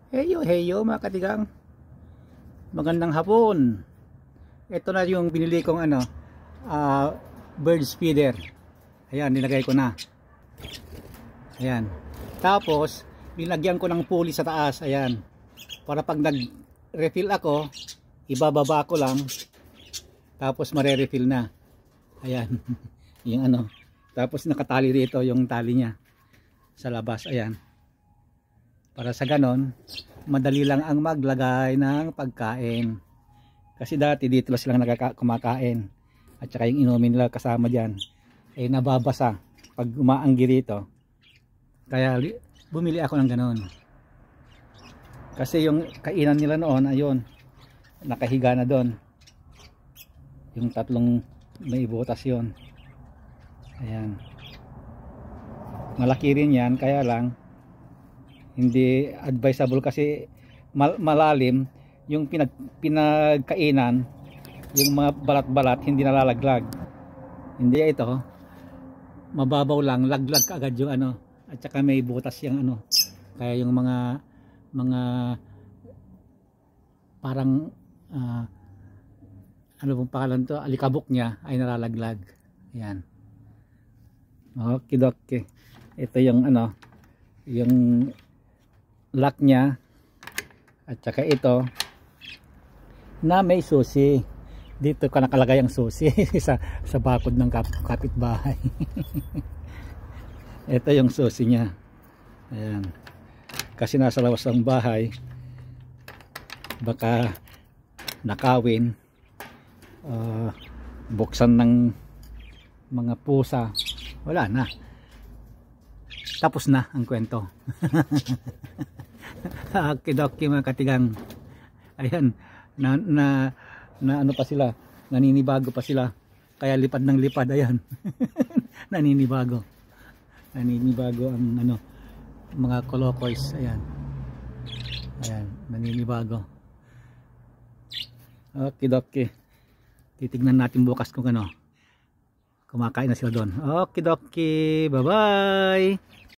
Heyo, heyo mga katigang. Magandang hapon. Ito na yung binili kong bird feeder. Ayan, nilagay ko na. Ayan. Tapos, linagyan ko ng pulley sa taas. Ayan. Para pag nag-refill ako, ibababa ko lang. Tapos mare-refill na. Ayan. Yung Tapos nakatali rito yung tali niya sa labas. Ayan. Para sa ganon, madali lang ang maglagay ng pagkain. Kasi dati dito lang silang kumakain. At saka yung inumin nila kasama dyan, nababasa pag umaanggi rito. Kaya bumili ako ng ganon. Kasi yung kainan nila noon, ayun, nakahiga na doon. Yung tatlong may butas yun. Ayan. Malaki rin yan, kaya lang hindi advisable kasi malalim yung pinagkainan, yung mga balat-balat hindi nalalaglag. Hindi ito, mababaw lang, laglag kaagad yung at saka may butas yung kaya yung mga parang ano pong pangalan to, alikabok niya ay nalalaglag. Ayan. Okay, okay. Ito yung yung lock niya, at saka ito na may susi. Dito ka nakalagay ang susi sa bakod ng kapitbahay. Ito yung susi niya. Ayan. Kasi nasa labas ng bahay, baka nakawin, buksan ng mga pusa, wala na, tapos na ang kwento. Kidoki mga katigang. Ayan, na ano pa sila, naninibago pa sila, kaya lipad ng lipad. Ayan. naninibago ang mga kolokoys. Ayan, ayan, naninibago. Kidoki, titignan natin bukas kung kumakain na sila doon. Kidoki, bye bye.